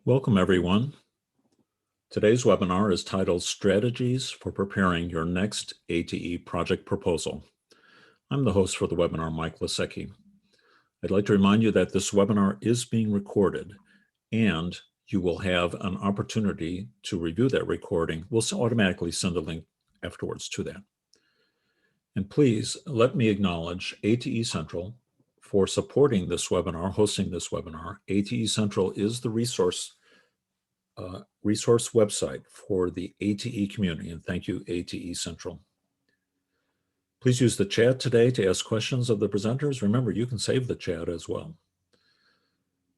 Welcome, everyone. Today's webinar is titled Strategies for Preparing Your Next ATE Project Proposal. I'm the host for the webinar, Mike Lasecki. I'd like to remind you that this webinar is being recorded and you will have an opportunity to review that recording. We'll automatically send a link afterwards to that. And please let me acknowledge ATE Central for supporting this webinar, hosting this webinar. ATE Central is the resource website for the ATE community, and thank you, ATE Central. Please use the chat today to ask questions of the presenters. Remember, you can save the chat as well.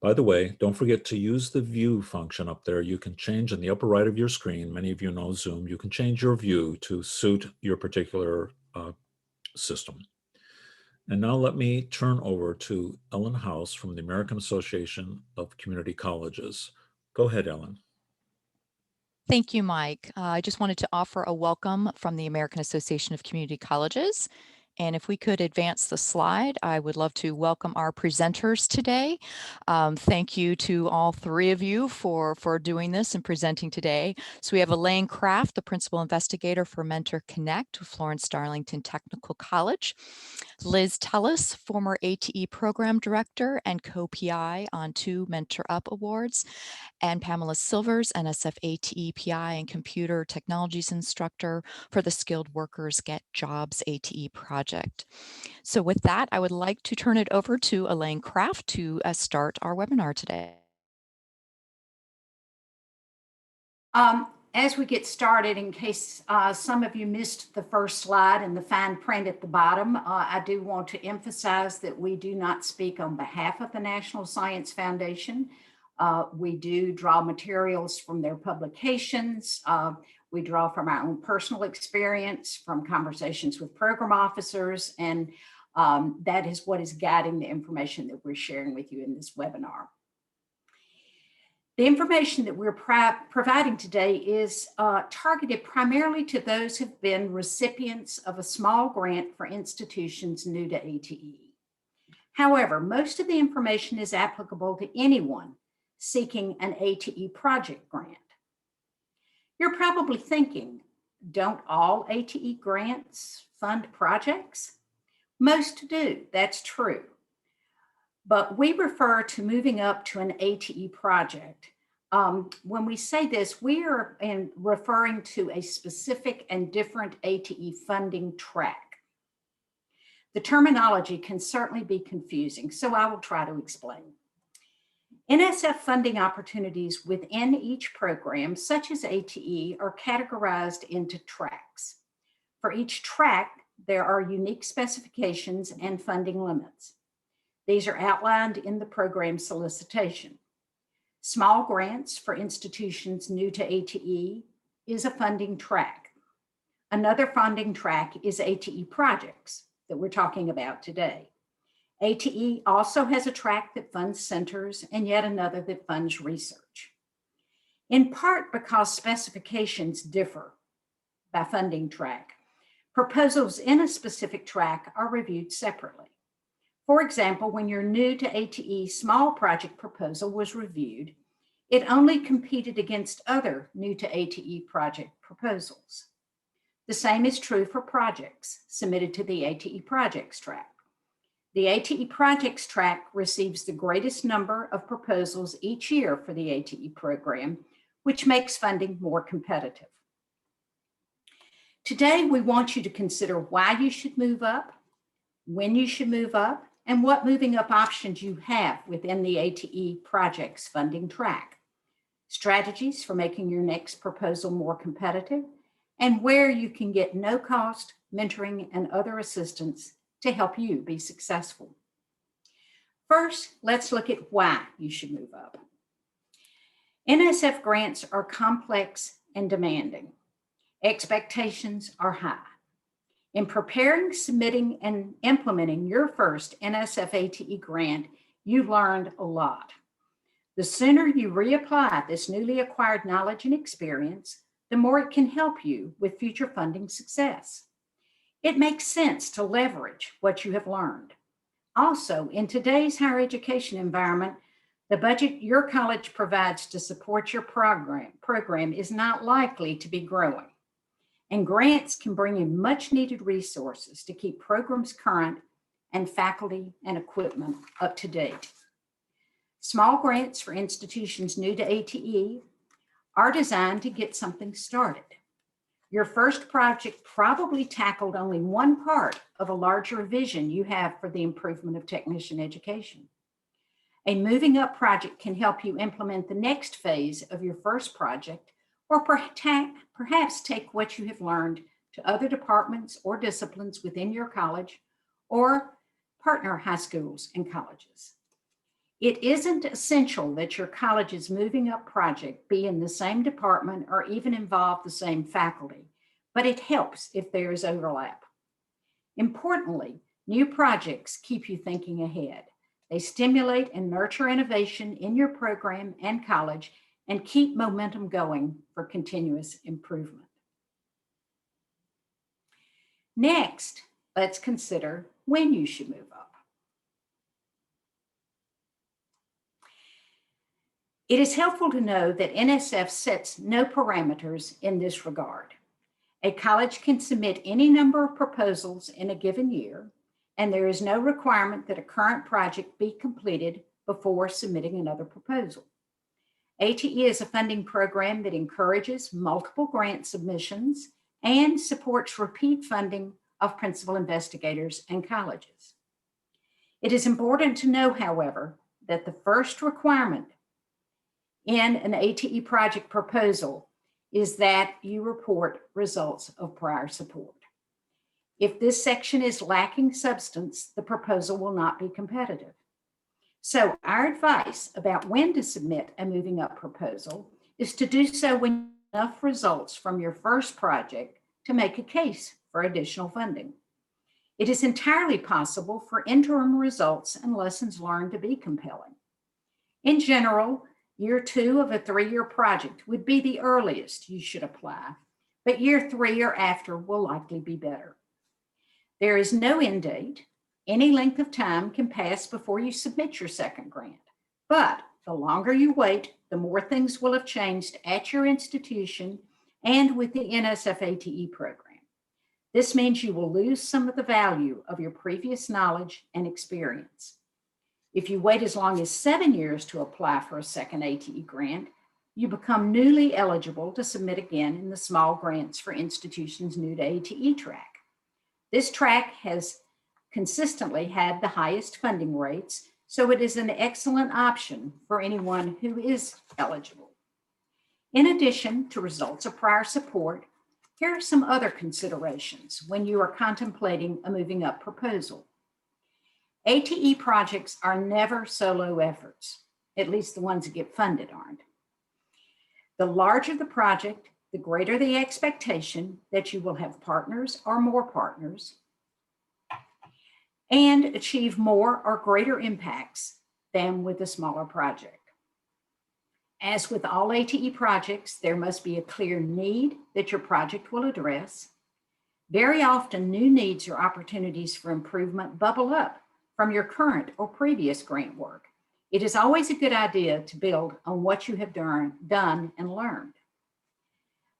By the way, don't forget to use the view function up there. You can change in the upper right of your screen. Many of you know Zoom. You can change your view to suit your particular system. And now let me turn over to Ellen House from the American Association of Community Colleges. Go ahead, Ellen. Thank you, Mike. I just wanted to offer a welcome from the American Association of Community Colleges. And if we could advance the slide, I would love to welcome our presenters today. Thank you to all three of you for doing this and presenting today. So we have Elaine Kraft, the Principal Investigator for Mentor Connect with Florence Darlington Technical College. Liz Tullis, former ATE Program Director and co-PI on 2 Mentor Up Awards. And Pamela Silvers, NSF ATE PI and Computer Technologies Instructor for the Skilled Workers Get Jobs ATE project. So with that, I would like to turn it over to Elaine Kraft to start our webinar today. As we get started, in case some of you missed the first slide and the fine print at the bottom, I do want to emphasize that we do not speak on behalf of the National Science Foundation. We do draw materials from their publications. We draw from our own personal experience, from conversations with program officers, and that is what is guiding the information that we're sharing with you in this webinar. The information that we're providing today is targeted primarily to those who've been recipients of a small grant for institutions new to ATE. However, most of the information is applicable to anyone seeking an ATE project grant. You're probably thinking, don't all ATE grants fund projects? Most do, that's true. But we refer to moving up to an ATE project. When we say this, we are referring to a specific and different ATE funding track. The terminology can certainly be confusing, so I will try to explain. NSF funding opportunities within each program, such as ATE, are categorized into tracks. For each track, there are unique specifications and funding limits. These are outlined in the program solicitation. Small grants for institutions new to ATE is a funding track. Another funding track is ATE projects that we're talking about today. ATE also has a track that funds centers and yet another that funds research. In part because specifications differ by funding track, proposals in a specific track are reviewed separately. For example, when your new to ATE small project proposal was reviewed, it only competed against other new to ATE project proposals. The same is true for projects submitted to the ATE projects track. The ATE projects track receives the greatest number of proposals each year for the ATE program, which makes funding more competitive. Today, we want you to consider why you should move up, when you should move up, and what moving up options you have within the ATE projects funding track, strategies for making your next proposal more competitive, and where you can get no-cost mentoring and other assistance to help you be successful. First, let's look at why you should move up. NSF grants are complex and demanding. Expectations are high. In preparing, submitting, and implementing your first NSF ATE grant, you learned a lot. The sooner you reapply this newly acquired knowledge and experience, the more it can help you with future funding success. It makes sense to leverage what you have learned. Also, in today's higher education environment, The budget your college provides to support your program is not likely to be growing, and grants can bring in much needed resources to keep programs current and faculty and equipment up to date. Small grants for institutions new to ATE are designed to get something started. Your first project probably tackled only one part of a larger vision you have for the improvement of technician education. A moving up project can help you implement the next phase of your first project, or perhaps take what you have learned to other departments or disciplines within your college or partner high schools and colleges. It isn't essential that your college's moving up project be in the same department or even involve the same faculty, but it helps if there is overlap. Importantly, new projects keep you thinking ahead. They stimulate and nurture innovation in your program and college and keep momentum going for continuous improvement. Next, let's consider when you should move up. It is helpful to know that NSF sets no parameters in this regard. A college can submit any number of proposals in a given year, and there is no requirement that a current project be completed before submitting another proposal. ATE is a funding program that encourages multiple grant submissions and supports repeat funding of principal investigators and colleges. It is important to know, however, that the first requirement in an ATE project proposal is that you report results of prior support. If this section is lacking substance, the proposal will not be competitive. So our advice about when to submit a moving up proposal is to do so when you have enough results from your first project to make a case for additional funding. It is entirely possible for interim results and lessons learned to be compelling. In general, year 2 of a 3-year project would be the earliest you should apply, but year 3 or after will likely be better. There is no end date. Any length of time can pass before you submit your second grant, but the longer you wait, the more things will have changed at your institution and with the NSF ATE program. This means you will lose some of the value of your previous knowledge and experience. If you wait as long as 7 years to apply for a second ATE grant, you become newly eligible to submit again in the small grants for institutions new to ATE track. This track has consistently had the highest funding rates, so it is an excellent option for anyone who is eligible. In addition to results of prior support, here are some other considerations when you are contemplating a moving up proposal. ATE projects are never solo efforts, at least the ones that get funded aren't. The larger the project, the greater the expectation that you will have partners or more partners and achieve more or greater impacts than with a smaller project. As with all ATE projects, there must be a clear need that your project will address. Very often, new needs or opportunities for improvement bubble up from your current or previous grant work. It is always a good idea to build on what you have done and learned.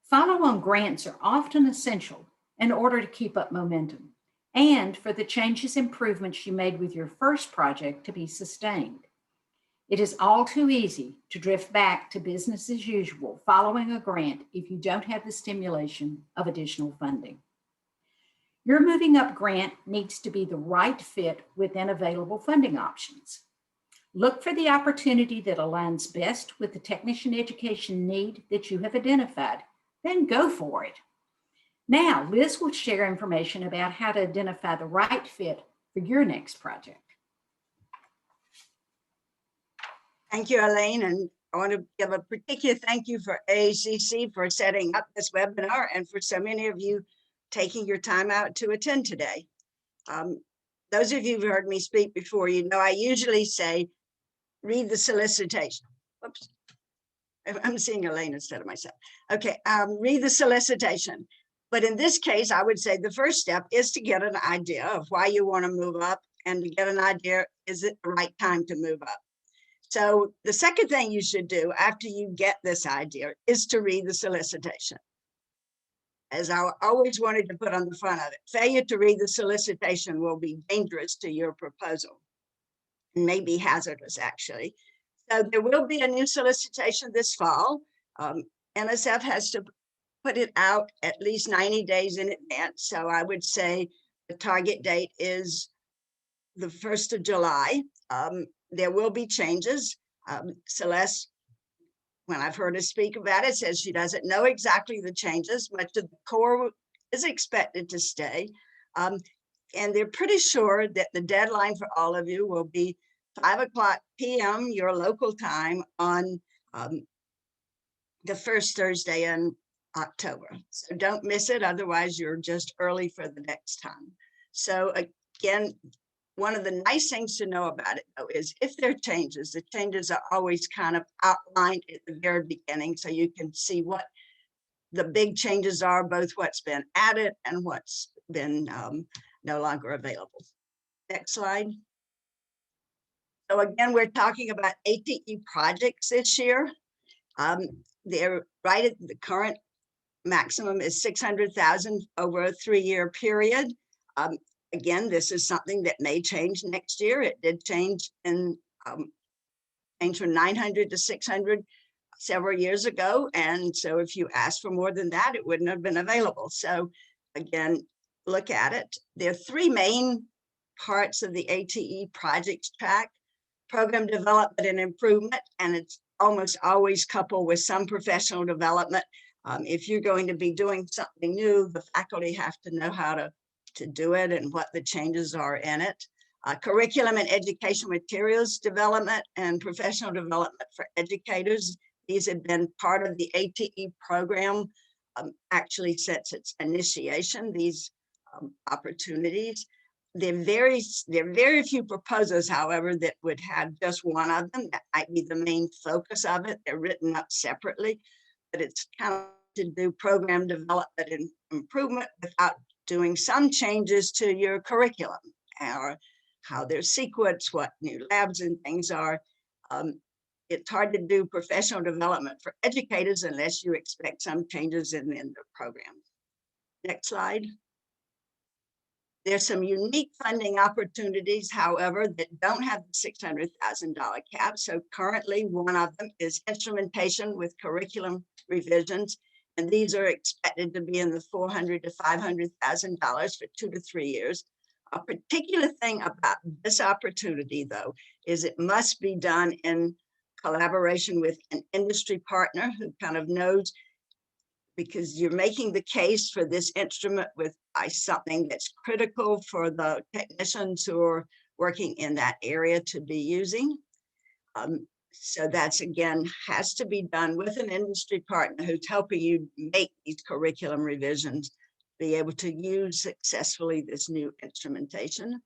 Follow-on grants are often essential in order to keep up momentum and for the changes and improvements you made with your first project to be sustained. It is all too easy to drift back to business as usual following a grant if you don't have the stimulation of additional funding. Your moving up grant needs to be the right fit within available funding options. Look for the opportunity that aligns best with the technician education need that you have identified, then go for it. Now, Liz will share information about how to identify the right fit for your next project. Thank you, Elaine, and I want to give a particular thank you for AACC for setting up this webinar and for so many of you taking your time out to attend today. Those of you who've heard me speak before, you know I usually say, read the solicitation. Whoops, I'm seeing Elaine instead of myself. Okay, read the solicitation. But in this case, I would say the first step is to get an idea of why you want to move up and to get an idea, is it the right time to move up? So the second thing you should do after you get this idea is to read the solicitation. As I always wanted to put on the front of it, failure to read the solicitation will be dangerous to your proposal and may be hazardous, actually. So there will be a new solicitation this fall. NSF has to put it out at least 90 days in advance. So I would say the target date is the 1st of July. There will be changes. Celeste, when I've heard her speak about it, says she doesn't know exactly the changes. Much of the core is expected to stay. And they're pretty sure that the deadline for all of you will be 5:00 p.m. your local time on the first Thursday in October. So don't miss it. Otherwise, you're just early for the next time. So again, one of the nice things to know about it, though, is if there are changes, the changes are always kind of outlined at the very beginning, so you can see what the big changes are, both what's been added and what's been no longer available. Next slide. So again, we're talking about ATE projects this year. They're right at the current maximum is 600,000 over a 3-year period. Again, this is something that may change next year. It did change in change from 900 to 600 several years ago. And so if you asked for more than that, it wouldn't have been available. So again, look at it. There are 3 main parts of the ATE projects track: program development and improvement, and it's almost always coupled with some professional development. If you're going to be doing something new, the faculty have to know how to do it and what the changes are in it. Curriculum and education materials development and professional development for educators. These have been part of the ATE program actually since its initiation, these opportunities. There are very few proposals, however, that would have just one of them. That might be the main focus of it. They're written up separately, but it's kind of to do program development and improvement without doing some changes to your curriculum or how they're sequenced, what new labs and things are. It's hard to do professional development for educators unless you expect some changes in the program. Next slide. There's some unique funding opportunities, however, that don't have the $600,000 cap. So currently one of them is instrumentation with curriculum revisions. And these are expected to be in the $400,000 to $500,000 for 2 to 3 years. A particular thing about this opportunity, though, is it must be done in collaboration with an industry partner who kind of knows, because you're making the case for this instrument with something that's critical for the technicians who are working in that area to be using. So that's, again, has to be done with an industry partner who's helping you make these curriculum revisions, be able to use successfully this new instrumentation.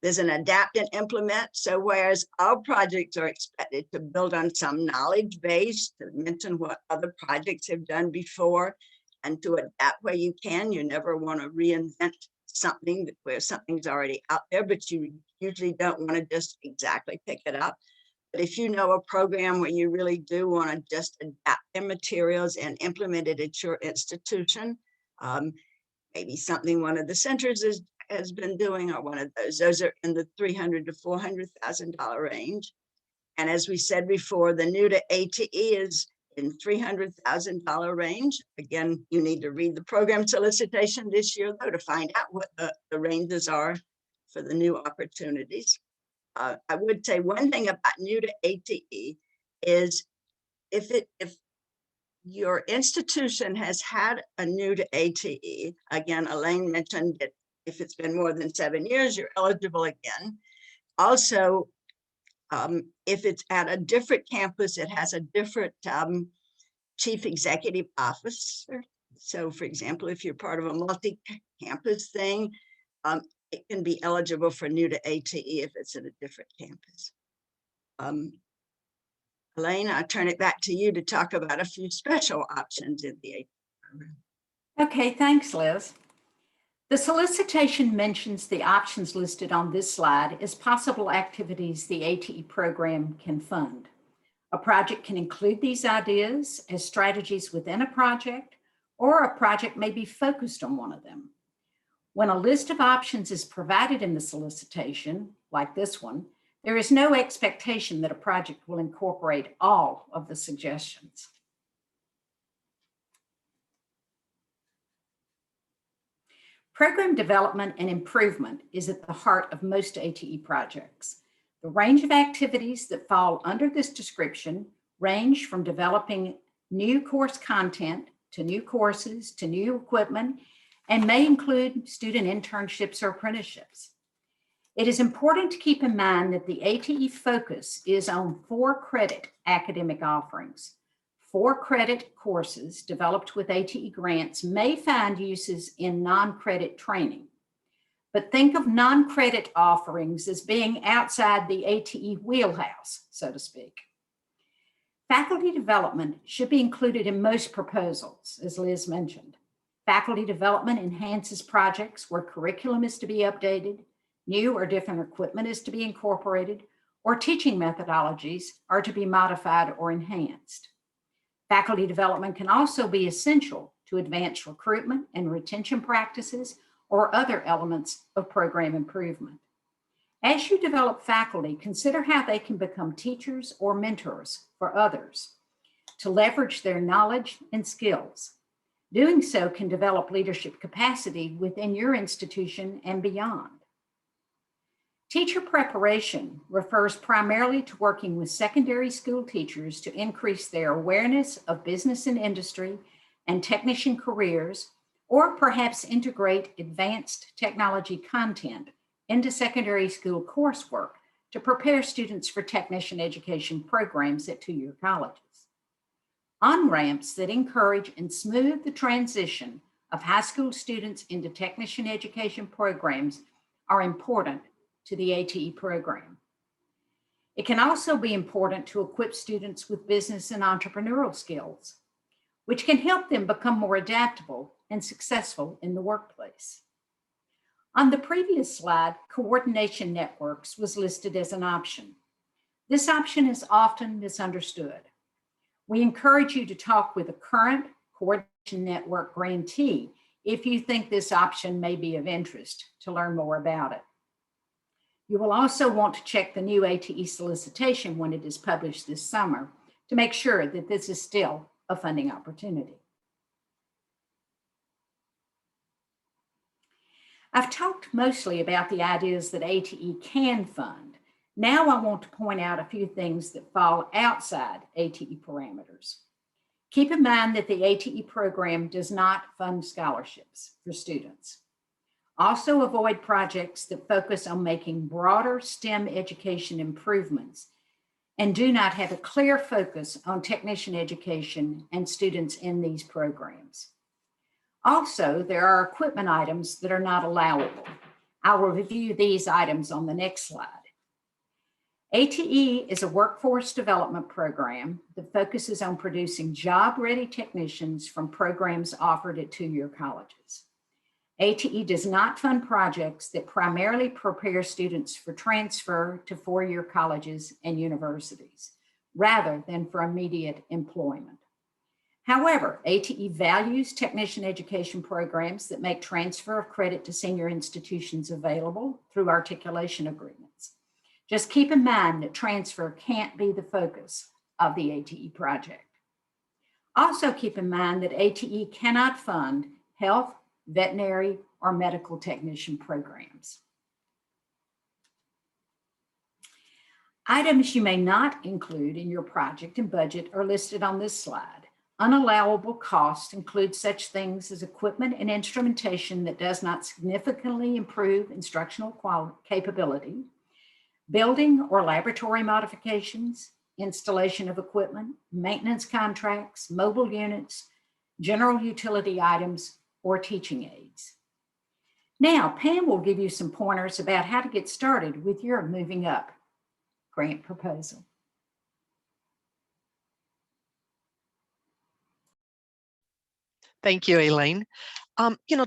There's an adapt and implement. So whereas our projects are expected to build on some knowledge base, to mention what other projects have done before, and to adapt where you can, you never want to reinvent something where something's already out there, but you usually don't want to just exactly pick it up. But if you know a program where you really do want to just adapt their materials and implement it at your institution, maybe something one of the centers has been doing, or one of those are in the $300,000 to $400,000 range. And as we said before, the new to ATE is in $300,000 range. Again, you need to read the program solicitation this year, though, to find out what the ranges are for the new opportunities. I would say one thing about new to ATE is if your institution has had a new to ATE, again, Elaine mentioned that if it's been more than 7 years, you're eligible again. Also, if it's at a different campus, it has a different chief executive officer. So for example, if you're part of a multi-campus thing, it can be eligible for new to ATE if it's at a different campus. Elaine, I'll turn it back to you to talk about a few special options in the ATE program. Okay, thanks, Liz. The solicitation mentions the options listed on this slide as possible activities the ATE program can fund. A project can include these ideas as strategies within a project, or a project may be focused on one of them. When a list of options is provided in the solicitation, like this one, there is no expectation that a project will incorporate all of the suggestions. Program development and improvement is at the heart of most ATE projects. The range of activities that fall under this description range from developing new course content to new courses to new equipment, and may include student internships or apprenticeships. It is important to keep in mind that the ATE focus is on 4-credit academic offerings. 4-credit courses developed with ATE grants may find uses in non-credit training. But think of non-credit offerings as being outside the ATE wheelhouse, so to speak. Faculty development should be included in most proposals, as Liz mentioned. Faculty development enhances projects where curriculum is to be updated, new or different equipment is to be incorporated, or teaching methodologies are to be modified or enhanced. Faculty development can also be essential to advance recruitment and retention practices or other elements of program improvement. As you develop faculty, consider how they can become teachers or mentors for others to leverage their knowledge and skills. Doing so can develop leadership capacity within your institution and beyond. Teacher preparation refers primarily to working with secondary school teachers to increase their awareness of business and industry and technician careers, or perhaps integrate advanced technology content into secondary school coursework to prepare students for technician education programs at two-year colleges. On-ramps that encourage and smooth the transition of high school students into technician education programs are important to the ATE program. It can also be important to equip students with business and entrepreneurial skills, which can help them become more adaptable and successful in the workplace. On the previous slide, coordination networks was listed as an option. This option is often misunderstood. We encourage you to talk with a current coordination network grantee if you think this option may be of interest to learn more about it. You will also want to check the new ATE solicitation when it is published this summer to make sure that this is still a funding opportunity. I've talked mostly about the ideas that ATE can fund. Now I want to point out a few things that fall outside ATE parameters. Keep in mind that the ATE program does not fund scholarships for students. Also avoid projects that focus on making broader STEM education improvements and do not have a clear focus on technician education and students in these programs. Also, there are equipment items that are not allowable. I will review these items on the next slide. ATE is a workforce development program that focuses on producing job-ready technicians from programs offered at two-year colleges. ATE does not fund projects that primarily prepare students for transfer to four-year colleges and universities, rather than for immediate employment. However, ATE values technician education programs that make transfer of credit to senior institutions available through articulation agreements. Just keep in mind that transfer can't be the focus of the ATE project. Also keep in mind that ATE cannot fund health, veterinary, or medical technician programs. Items you may not include in your project and budget are listed on this slide. Unallowable costs include such things as equipment and instrumentation that does not significantly improve instructional capability, building or laboratory modifications, installation of equipment, maintenance contracts, mobile units, general utility items, or teaching aids. Now, Pam will give you some pointers about how to get started with your Moving Up grant proposal. Thank you, Elaine.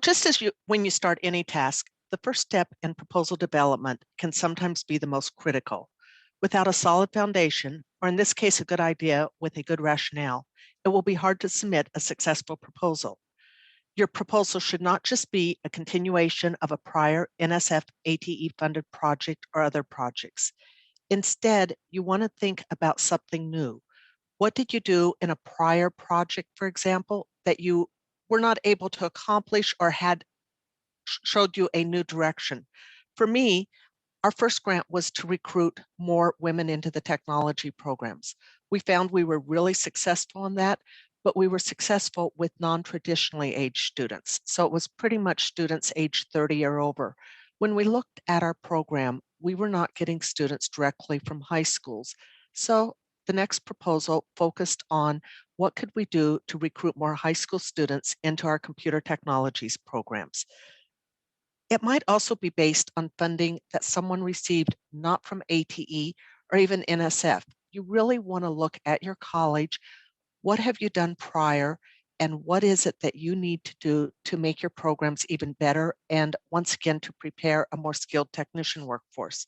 Just as when you start any task, the first step in proposal development can sometimes be the most critical. Without a solid foundation, or in this case, a good idea with a good rationale, it will be hard to submit a successful proposal. Your proposal should not just be a continuation of a prior NSF ATE funded project or other projects. Instead, you want to think about something new. What did you do in a prior project, for example, that you were not able to accomplish or had showed you a new direction? For me, our first grant was to recruit more women into the technology programs. We found we were really successful in that, but we were successful with non-traditionally aged students. So it was pretty much students aged 30 or over. When we looked at our program, we were not getting students directly from high schools. So the next proposal focused on what could we do to recruit more high school students into our computer technologies programs. It might also be based on funding that someone received not from ATE or even NSF. You really want to look at your college. What have you done prior? And what is it that you need to do to make your programs even better? And once again, to prepare a more skilled technician workforce.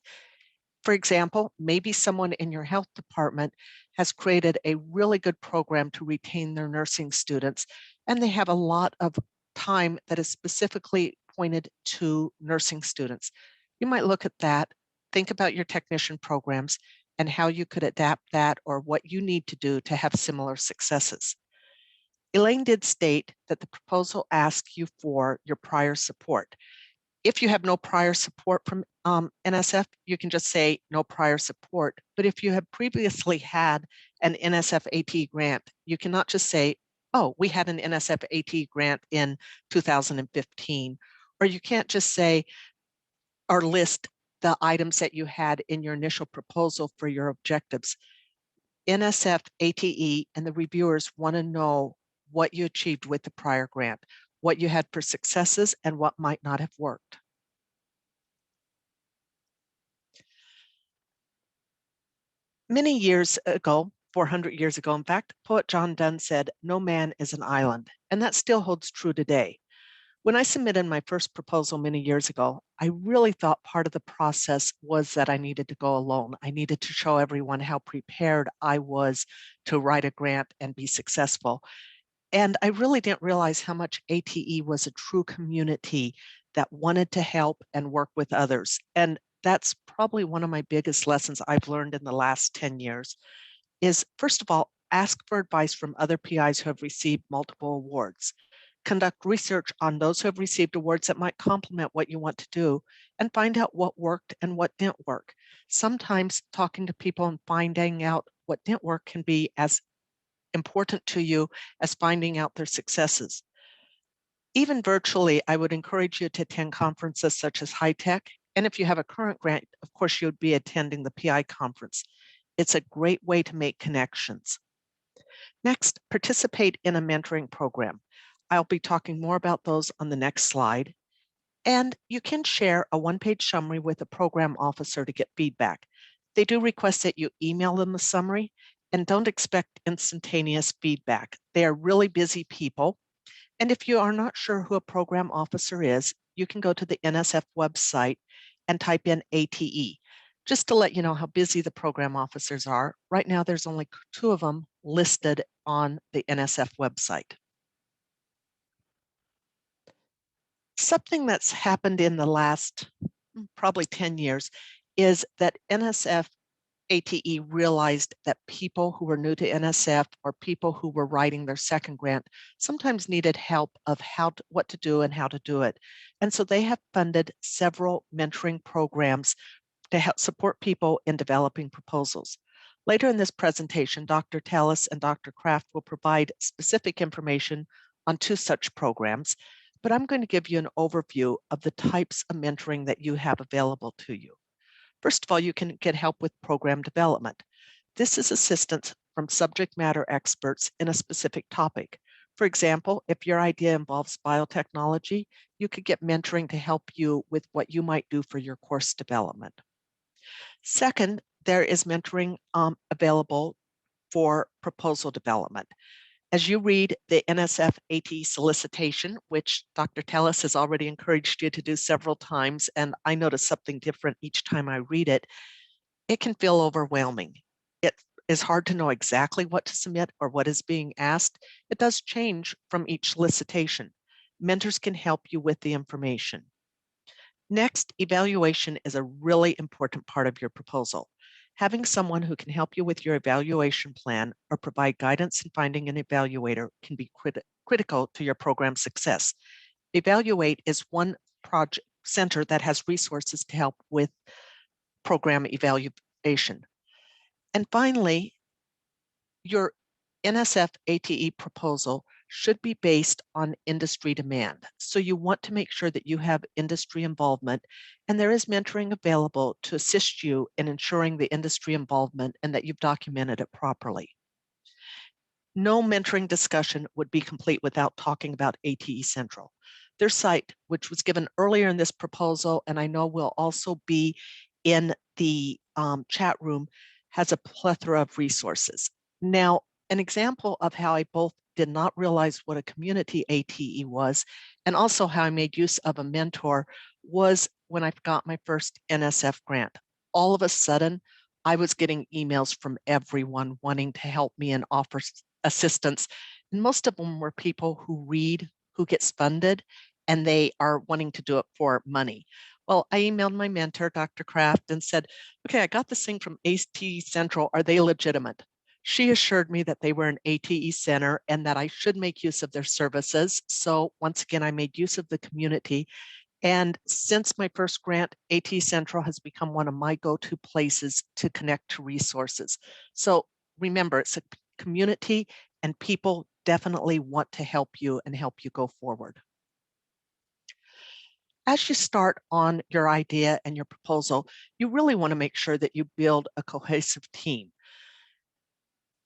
For example, maybe someone in your health department has created a really good program to retain their nursing students, and they have a lot of time that is specifically pointed to nursing students. You might look at that, think about your technician programs and how you could adapt that or what you need to do to have similar successes. Elaine did state that the proposal asks you for your prior support. If you have no prior support from NSF, you can just say no prior support. But if you have previously had an NSF AT grant, you cannot just say, oh, we had an NSF AT grant in 2015. Or you can't just say or list the items that you had in your initial proposal for your objectives. NSF ATE and the reviewers want to know what you achieved with the prior grant, what you had for successes, and what might not have worked. Many years ago, 400 years ago, in fact, poet John Donne said, "No man is an island," and that still holds true today. When I submitted my first proposal many years ago, I really thought part of the process was that I needed to go alone. I needed to show everyone how prepared I was to write a grant and be successful. And I really didn't realize how much ATE was a true community that wanted to help and work with others. And that's probably one of my biggest lessons I've learned in the last 10 years is, first of all, ask for advice from other PIs who have received multiple awards. Conduct research on those who have received awards that might complement what you want to do and find out what worked and what didn't work. Sometimes talking to people and finding out what didn't work can be as important to you as finding out their successes. Even virtually, I would encourage you to attend conferences such as High Tech. And if you have a current grant, of course, you would be attending the PI conference. It's a great way to make connections. Next, participate in a mentoring program. I'll be talking more about those on the next slide. And you can share a one-page summary with a program officer to get feedback. They do request that you email them the summary, and don't expect instantaneous feedback. They are really busy people. And if you are not sure who a program officer is, you can go to the NSF website and type in ATE. Just to let you know how busy the program officers are, right now there's only 2 of them listed on the NSF website. Something that's happened in the last probably 10 years is that NSF ATE realized that people who were new to NSF or people who were writing their second grant sometimes needed help of what to do and how to do it. And so they have funded several mentoring programs to help support people in developing proposals. Later in this presentation, Dr. Tallis and Dr. Kraft will provide specific information on 2 such programs, but I'm going to give you an overview of the types of mentoring that you have available to you. First of all, you can get help with program development. This is assistance from subject matter experts in a specific topic. For example, if your idea involves biotechnology, you could get mentoring to help you with what you might do for your course development. Second, there is mentoring available for proposal development. As you read the NSF ATE solicitation, which Dr. Tellis has already encouraged you to do several times, and I notice something different each time I read it, it can feel overwhelming. It is hard to know exactly what to submit or what is being asked. It does change from each solicitation. Mentors can help you with the information. Next, evaluation is a really important part of your proposal. Having someone who can help you with your evaluation plan or provide guidance in finding an evaluator can be critical to your program success. Evaluate is one project center that has resources to help with program evaluation. And finally, your NSF ATE proposal should be based on industry demand. So you want to make sure that you have industry involvement, and there is mentoring available to assist you in ensuring the industry involvement and that you've documented it properly. No mentoring discussion would be complete without talking about ATE Central. Their site, which was given earlier in this proposal, and I know will also be in the chat room, has a plethora of resources. Now, an example of how I both did not realize what a community ATE was, and also how I made use of a mentor, was when I got my first NSF grant. All of a sudden, I was getting emails from everyone wanting to help me and offer assistance. And most of them were people who read, who gets funded, and they are wanting to do it for money. Well, I emailed my mentor, Dr. Kraft, and said, okay, I got this thing from ATE Central. Are they legitimate? She assured me that they were an ATE center and that I should make use of their services. So once again, I made use of the community. And since my first grant, ATE Central has become one of my go-to places to connect to resources. So remember, it's a community and people definitely want to help you and help you go forward. As you start on your idea and your proposal, you really want to make sure that you build a cohesive team.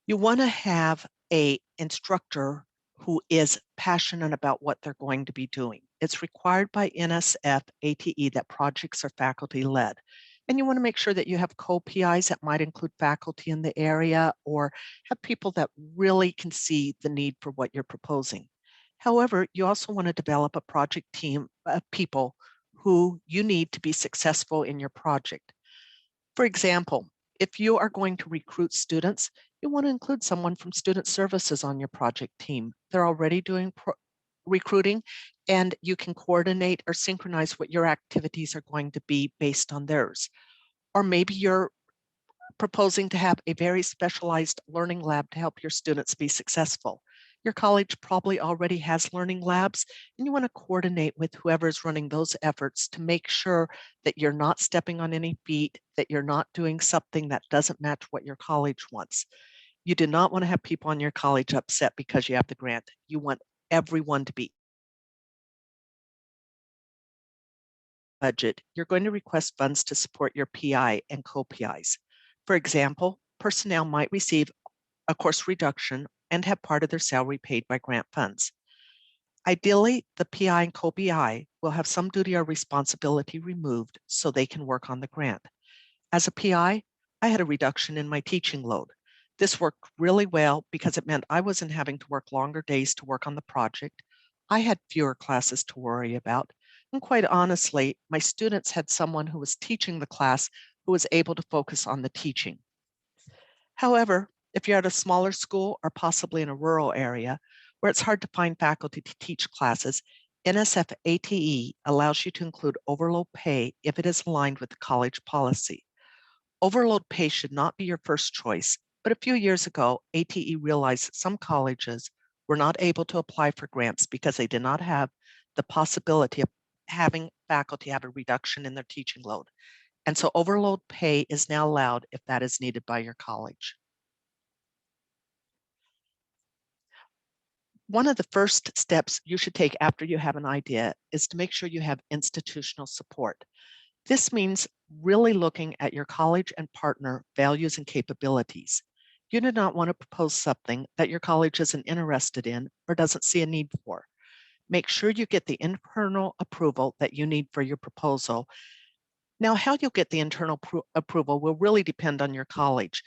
You want to have an instructor who is passionate about what they're going to be doing. It's required by NSF ATE that projects are faculty led. And you want to make sure that you have co-PIs that might include faculty in the area or have people that really can see the need for what you're proposing. However, you also want to develop a project team of people who you need to be successful in your project. For example, if you are going to recruit students, you want to include someone from student services on your project team. They're already doing recruiting, and you can coordinate or synchronize what your activities are going to be based on theirs. Or maybe you're proposing to have a very specialized learning lab to help your students be successful. Your college probably already has learning labs, and you want to coordinate with whoever's running those efforts to make sure that you're not stepping on any feet, that you're not doing something that doesn't match what your college wants. You do not want to have people on your college upset because you have the grant. You want everyone to be budget. You're going to request funds to support your PI and co-PIs. For example, personnel might receive a course reduction and have part of their salary paid by grant funds. Ideally, the PI and co-PI will have some duty or responsibility removed so they can work on the grant. As a PI, I had a reduction in my teaching load. This worked really well because it meant I wasn't having to work longer days to work on the project. I had fewer classes to worry about. And quite honestly, my students had someone who was teaching the class who was able to focus on the teaching. However, if you're at a smaller school or possibly in a rural area where it's hard to find faculty to teach classes, NSF ATE allows you to include overload pay if it is aligned with the college policy. Overload pay should not be your first choice, but a few years ago, ATE realized that some colleges were not able to apply for grants because they did not have the possibility of having faculty have a reduction in their teaching load. And so overload pay is now allowed if that is needed by your college. One of the first steps you should take after you have an idea is to make sure you have institutional support. This means really looking at your college and partner values and capabilities. You do not want to propose something that your college isn't interested in or doesn't see a need for. Make sure you get the internal approval that you need for your proposal. Now, how you'll get the internal approval will really depend on your college.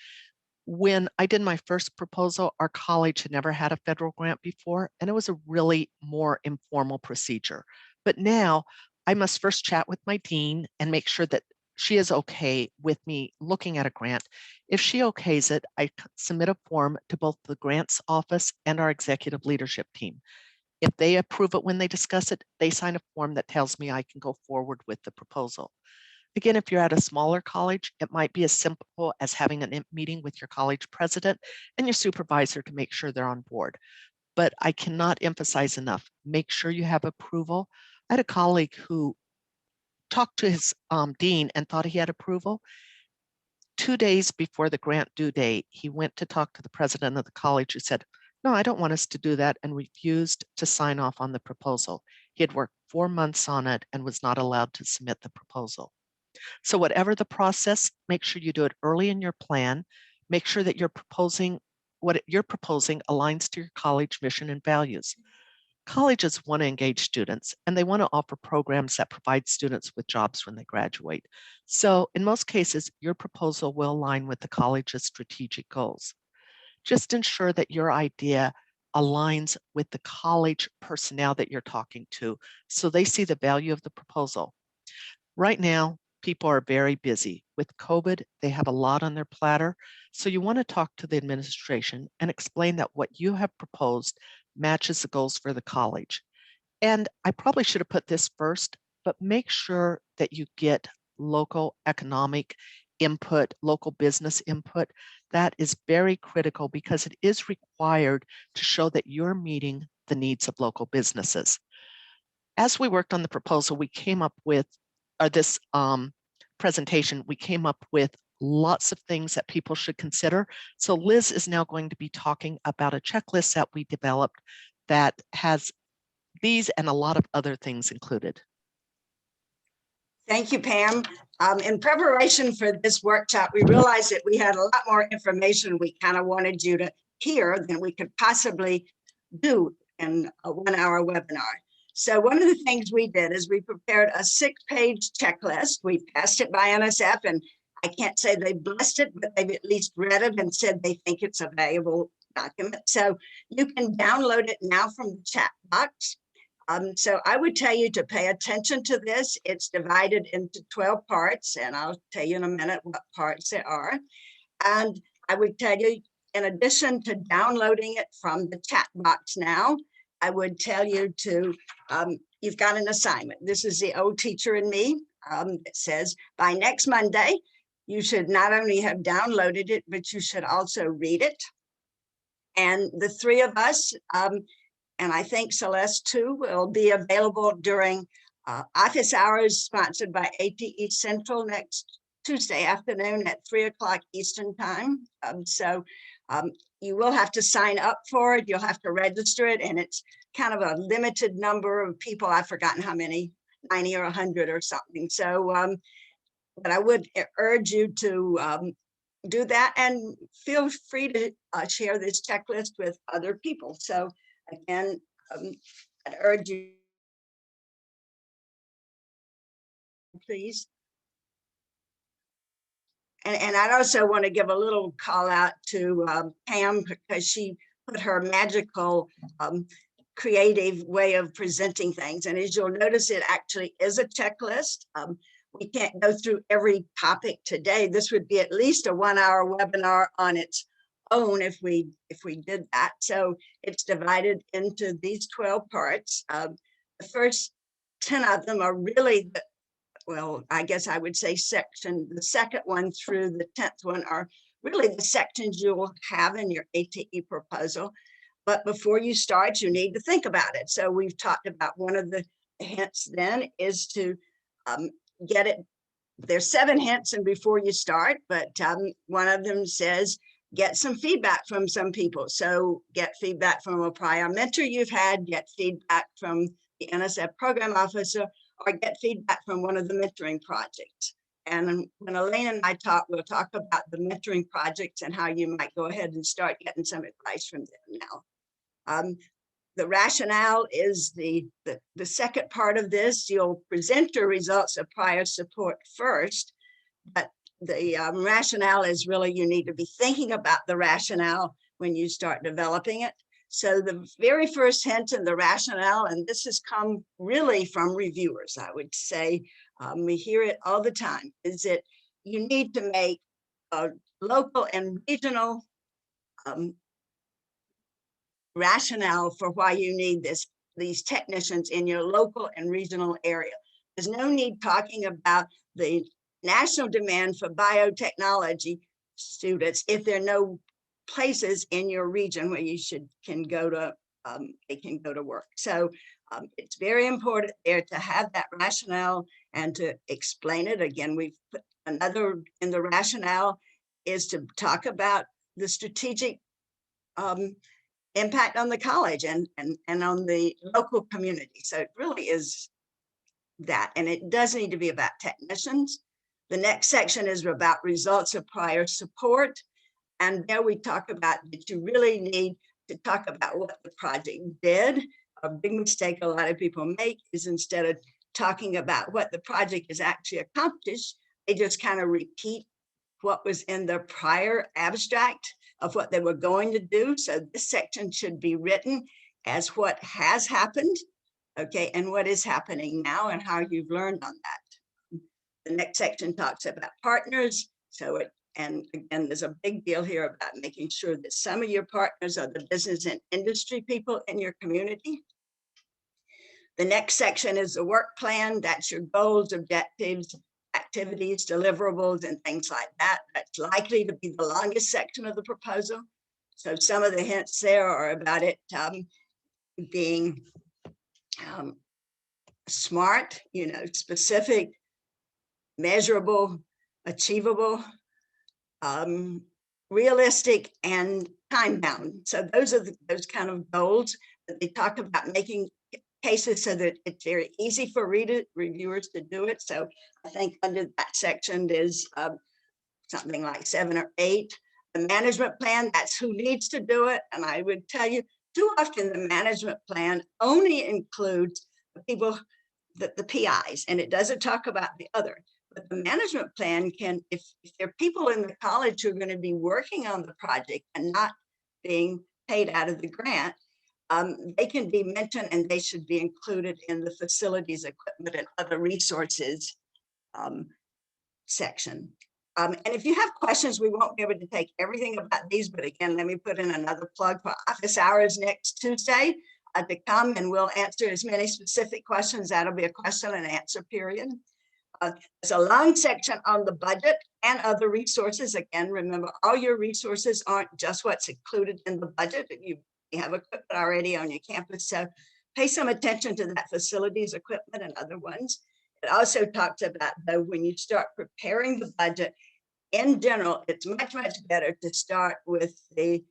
When I did my first proposal, our college had never had a federal grant before, and it was a really more informal procedure. But now I must first chat with my dean and make sure that she is okay with me looking at a grant. If she okays it, I submit a form to both the grants office and our executive leadership team. If they approve it when they discuss it, they sign a form that tells me I can go forward with the proposal. Again, if you're at a smaller college, it might be as simple as having a meeting with your college president and your supervisor to make sure they're on board. But I cannot emphasize enough, make sure you have approval. I had a colleague who talked to his dean and thought he had approval. 2 days before the grant due date, he went to talk to the president of the college who said, no, I don't want us to do that, and refused to sign off on the proposal. He had worked 4 months on it and was not allowed to submit the proposal. So whatever the process, make sure you do it early in your plan. Make sure that what you're proposing aligns to your college mission and values. Colleges want to engage students, and they want to offer programs that provide students with jobs when they graduate. So in most cases, your proposal will align with the college's strategic goals. Just ensure that your idea aligns with the college personnel that you're talking to, so they see the value of the proposal. Right now, people are very busy. With COVID, they have a lot on their platter. So you want to talk to the administration and explain that what you have proposed matches the goals for the college. And I probably should have put this first, but make sure that you get local economic input, local business input. That is very critical because it is required to show that you're meeting the needs of local businesses. As we worked on the proposal, we came up with, or this presentation, we came up with lots of things that people should consider. So Liz is now going to be talking about a checklist that we developed that has these and a lot of other things included. Thank you, Pam. In preparation for this workshop, we realized that we had a lot more information we kind of wanted you to hear than we could possibly do in a 1-hour webinar. So one of the things we did is we prepared a 6-page checklist. We passed it by NSF, and I can't say they blessed it, but they've at least read it and said they think it's a valuable document. So you can download it now from the chat box. So I would tell you to pay attention to this. It's divided into 12 parts, and I'll tell you in a minute what parts there are. And I would tell you, in addition to downloading it from the chat box now, I would tell you to, you've got an assignment. This is the old teacher in me. It says by next Monday, you should not only have downloaded it, but you should also read it. And the 3 of us, and I think Celeste too, will be available during office hours sponsored by ATE Central next Tuesday afternoon at 3 o'clock Eastern time. You will have to sign up for it. You'll have to register it, and it's kind of a limited number of people. I've forgotten how many, 90 or 100 or something. So, but I would urge you to do that, and feel free to share this checklist with other people. So again, I'd urge you, please. And I'd also want to give a little call out to Pam, because she put her magical creative way of presenting things. And as you'll notice, it actually is a checklist. We can't go through every topic today. This would be at least a 1-hour webinar on its own if we did that. So it's divided into these 12 parts. The first 10 of them are really well, I guess I would say section. The second one through the 10th one are really the sections you will have in your ATE proposal. But before you start, you need to think about it. So we've talked about one of the hints then is to get it. There's 7 hints and before you start, but one of them says, get some feedback from some people. So get feedback from a prior mentor you've had, get feedback from the NSF program officer, or get feedback from one of the mentoring projects. And when Elaine and I talk, we'll talk about the mentoring projects and how you might go ahead and start getting some advice from them now. The rationale is the second part of this. You'll present your results of prior support first, but rationale is really, you need to be thinking about the rationale when you start developing it. So the very first hint in the rationale, and this has come really from reviewers, I would say, we hear it all the time, is that you need to make local and regional rationale for why you need these technicians in your local and regional area. There's no need talking about the national demand for biotechnology students if there are no places in your region where you can go to work. So it's very important there to have that rationale and to explain it. Again, we've put another in the rationale is to talk about the strategic impact on the college and on the local community. So it really is that, and it does need to be about technicians. The next section is about results of prior support. And there we talk about that you really need to talk about what the project did. A big mistake a lot of people make is instead of talking about what the project has actually accomplished, they just kind of repeat what was in the prior abstract of what they were going to do. So this section should be written as what has happened, okay, and what is happening now and how you've learned on that. The next section talks about partners. So and again, there's a big deal here about making sure that some of your partners are the business and industry people in your community. The next section is the work plan. That's your goals, objectives, activities, deliverables, and things like that. That's likely to be the longest section of the proposal. So some of the hints there are about it being smart, specific, measurable, achievable, realistic, and time bound. So those are those kind of goals that they talk about, making cases so that it's very easy for reviewers to do it. So I think under that section there's something like 7 or 8. The management plan, that's who needs to do it. And I would tell you, too often the management plan only includes the people, the PIs, and it doesn't talk about the other. But the management plan can, if there are people in the college who are going to be working on the project and not being paid out of the grant, they can be mentioned and they should be included in the facilities, equipment, and other resources section. And if you have questions, we won't be able to take everything about these, but again, let me put in another plug for office hours next Tuesday to come, and we'll answer as many specific questions. That'll be a question and answer period. There's a long section on the budget and other resources. Again, remember, all your resources aren't just what's included in the budget. You have equipment already on your campus, so pay some attention to that facilities, equipment, and other ones. It also talks about, though, when you start preparing the budget, in general, it's much, much better to start with the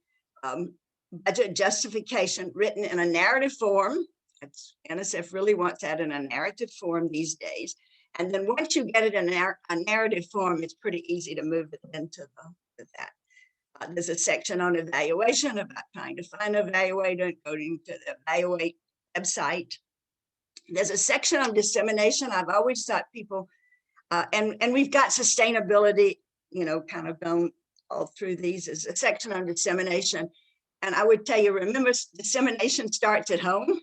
budget justification written in a narrative form. NSF really wants that in a narrative form these days. And then once you get it in a narrative form, it's pretty easy to move it into that. There's a section on evaluation about trying to find an evaluator, going to the Evaluate website. There's a section on dissemination. I've always thought people, and we've got sustainability, kind of going all through these. There's a section on dissemination. And I would tell you, remember, dissemination starts at home.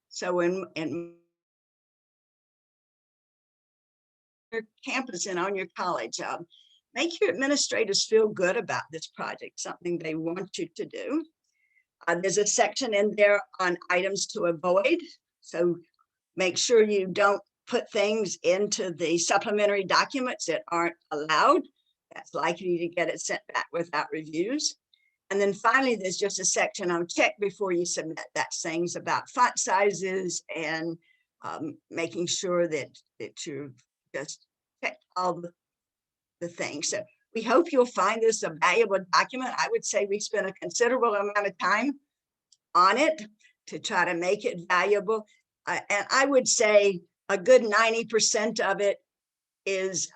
So in your campus and on your college, make your administrators feel good about this project, something they want you to do. There's a section in there on items to avoid. So make sure you don't put things into the supplementary documents that aren't allowed. That's likely to get it sent back without reviews. And then finally, there's just a section on check before you submit. That's things about font sizes and making sure that you just check all the things. So we hope you'll find this a valuable document. I would say we spent a considerable amount of time on it to try to make it valuable. And I would say a good 90% of it is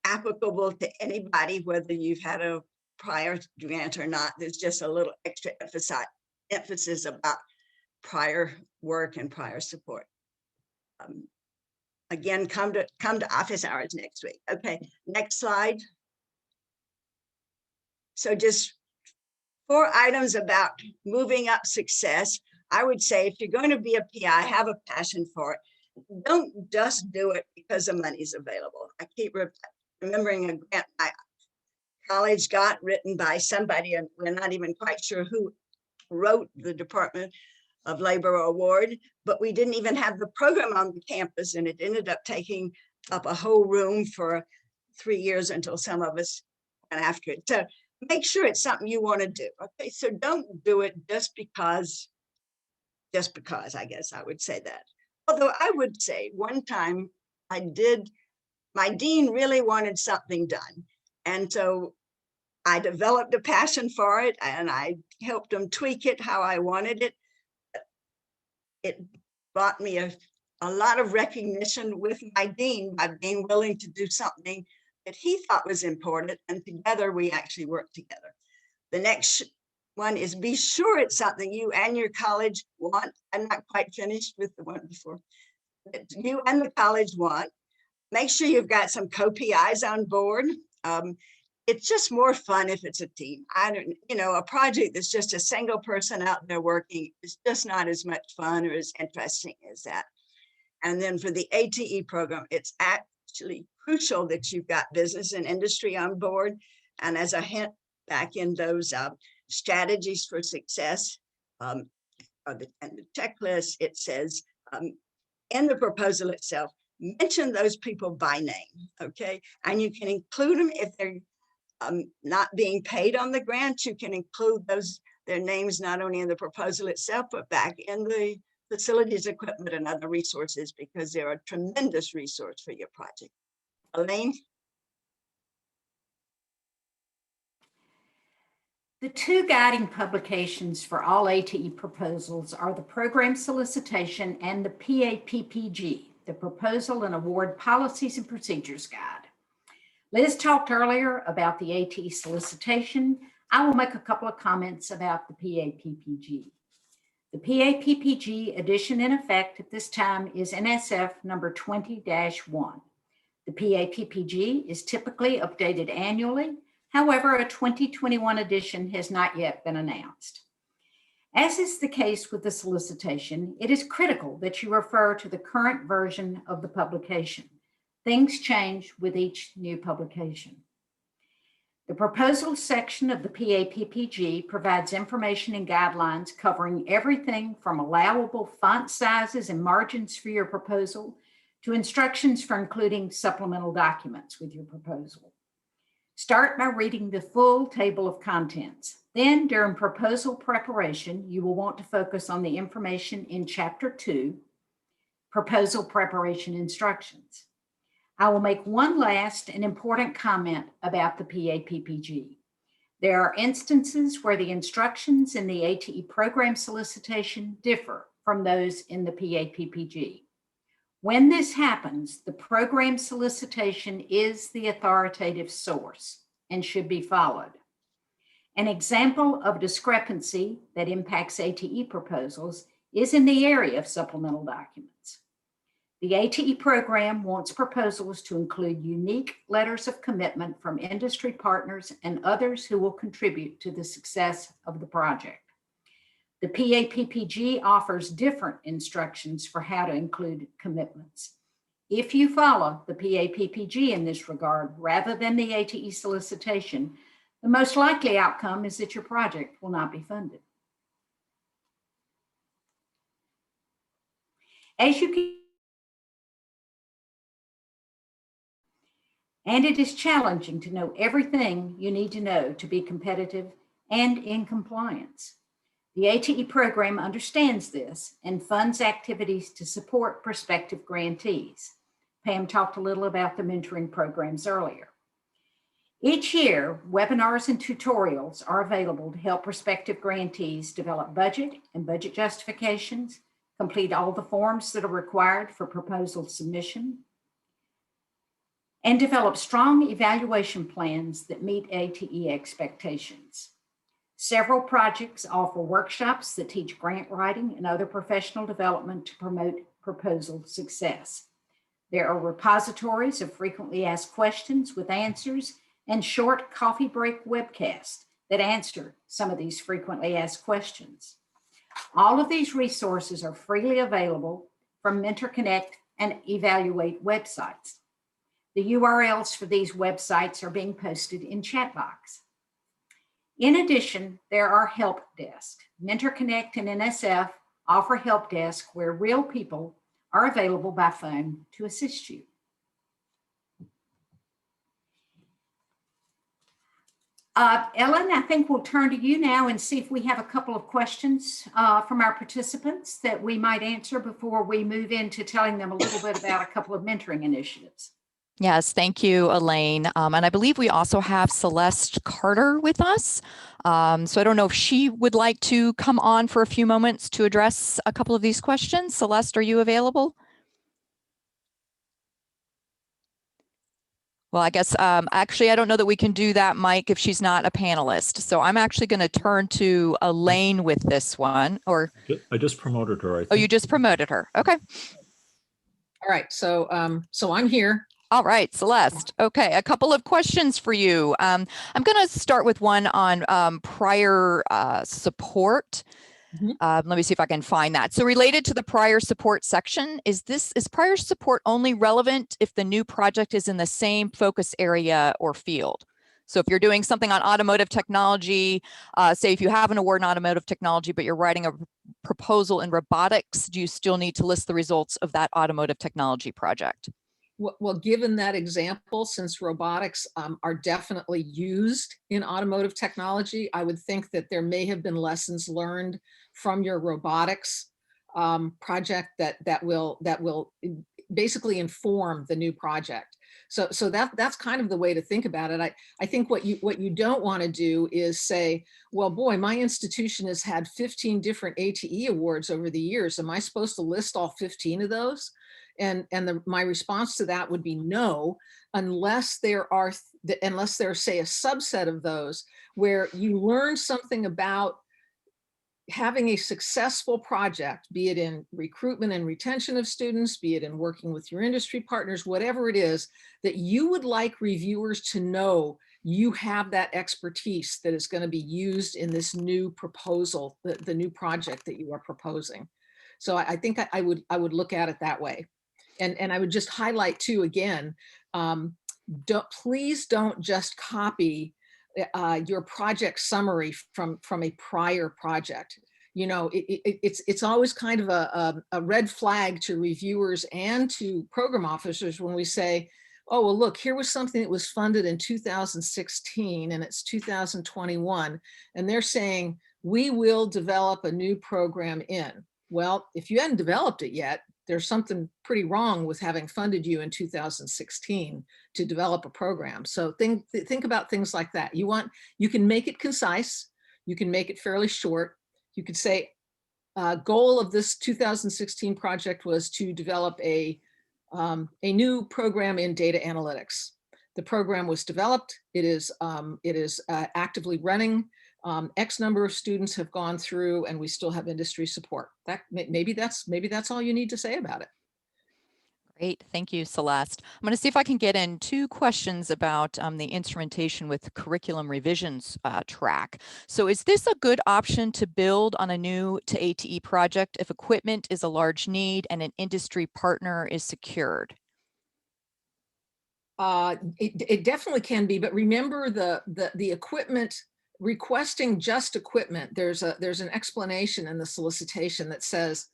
applicable to anybody, whether you've had a prior grant or not. There's just a little extra emphasis about prior work and prior support. Again, come to office hours next week. Okay, next slide. So just 4 items about moving up success. I would say if you're going to be a PI, have a passion for it. Don't just do it because the money's available. I keep remembering a grant my college got written by somebody, and we're not even quite sure who wrote the Department of Labor award, but we didn't even have the program on the campus, and it ended up taking up a whole room for 3 years until some of us went after it. So make sure it's something you want to do. Okay, so don't do it just because, I guess I would say that. Although I would say one time my dean really wanted something done. And so I developed a passion for it and I helped him tweak it how I wanted it. It brought me a lot of recognition with my dean by being willing to do something that he thought was important. And together we actually worked together. The next one is be sure it's something you and your college want. I'm not quite finished with the one before. You and the college want. Make sure you've got some co-PIs on board. It's just more fun if it's a team. A project that's just a single person out there working is just not as much fun or as interesting as that. And then for the ATE program, it's actually crucial that you've got business and industry on board. And as a hint back in those strategies for success, and the checklist, it says in the proposal itself, mention those people by name, okay? And you can include them if they're not being paid on the grant. You can include their names not only in the proposal itself, but back in the facilities, equipment, and other resources, because they're a tremendous resource for your project. Elaine? The 2 guiding publications for all ATE proposals are the Program Solicitation and the PAPPG, the Proposal and Award Policies and Procedures Guide. Liz talked earlier about the ATE Solicitation. I will make a couple of comments about the PAPPG. The PAPPG edition in effect at this time is NSF number 20-1. The PAPPG is typically updated annually. However, a 2021 edition has not yet been announced. As is the case with the solicitation, it is critical that you refer to the current version of the publication. Things change with each new publication. The proposal section of the PAPPG provides information and guidelines covering everything from allowable font sizes and margins for your proposal to instructions for including supplemental documents with your proposal. Start by reading the full table of contents. Then, during proposal preparation, you will want to focus on the information in Chapter 2, Proposal Preparation Instructions. I will make one last and important comment about the PAPPG. There are instances where the instructions in the ATE program solicitation differ from those in the PAPPG. When this happens, the program solicitation is the authoritative source and should be followed. An example of discrepancy that impacts ATE proposals is in the area of supplemental documents. The ATE program wants proposals to include unique letters of commitment from industry partners and others who will contribute to the success of the project. The PAPPG offers different instructions for how to include commitments. If you follow the PAPPG in this regard, rather than the ATE solicitation, the most likely outcome is that your project will not be funded. As you can, and it is challenging to know everything you need to know to be competitive and in compliance. The ATE program understands this and funds activities to support prospective grantees. Pam talked a little about the mentoring programs earlier. Each year, webinars and tutorials are available to help prospective grantees develop budget and budget justifications, complete all the forms that are required for proposal submission, and develop strong evaluation plans that meet ATE expectations. Several projects offer workshops that teach grant writing and other professional development to promote proposal success. There are repositories of frequently asked questions with answers and short coffee break webcasts that answer some of these frequently asked questions. All of these resources are freely available from Mentor Connect and Evaluate websites. The URLs for these websites are being posted in chat box. In addition, there are help desks. Mentor Connect and NSF offer help desk where real people are available by phone to assist you. Ellen, I think we'll turn to you now and see if we have a couple of questions from our participants that we might answer before we move into telling them a little bit about a couple of mentoring initiatives. Yes, thank you, Elaine. And I believe we also have Celeste Carter with us. So I don't know if she would like to come on for a few moments to address a couple of these questions. Celeste, are you available? Well, I guess actually, I don't know that we can do that, Mike, if she's not a panelist. So I'm actually going to turn to Elaine with this one. Or I just promoted her. I think. Oh, you just promoted her. Okay. All right. So I'm here. All right, Celeste. Okay, a couple of questions for you. I'm going to start with one on prior support. Let me see if I can find that. So related to the prior support section, is prior support only relevant if the new project is in the same focus area or field? So if you're doing something on automotive technology, say if you have an award in automotive technology, but you're writing a proposal in robotics, do you still need to list the results of that automotive technology project? Well, given that example, since robotics are definitely used in automotive technology, I would think that there may have been lessons learned from your robotics project that will basically inform the new project. So that's kind of the way to think about it. I think what you don't want to do is say, well, boy, my institution has had 15 different ATE awards over the years. Am I supposed to list all 15 of those? And my response to that would be no, unless there's say a subset of those where you learn something about having a successful project, be it in recruitment and retention of students, be it in working with your industry partners, whatever it is, that you would like reviewers to know you have that expertise that is going to be used in this new proposal, the new project that you are proposing. So I think I would look at it that way. And I would just highlight too, again, please don't just copy your project summary from a prior project. You know, it's always kind of a red flag to reviewers and to program officers when we say, oh, well, look, here was something that was funded in 2016 and it's 2021. And they're saying, we will develop a new program in. Well, if you hadn't developed it yet, there's something pretty wrong with having funded you in 2016 to develop a program. So think about things like that. You can make it concise. You can make it fairly short. You could say, goal of this 2016 project was to develop a new program in data analytics. The program was developed. It is actively running. X number of students have gone through and we still have industry support. That maybe that's all you need to say about it. Great, thank you, Celeste. I'm going to see if I can get in 2 questions about the instrumentation with curriculum revisions track. So is this a good option to build on a new to ATE project if equipment is a large need and an industry partner is secured? It definitely can be, but remember the equipment, requesting just equipment, there's an explanation in the solicitation that says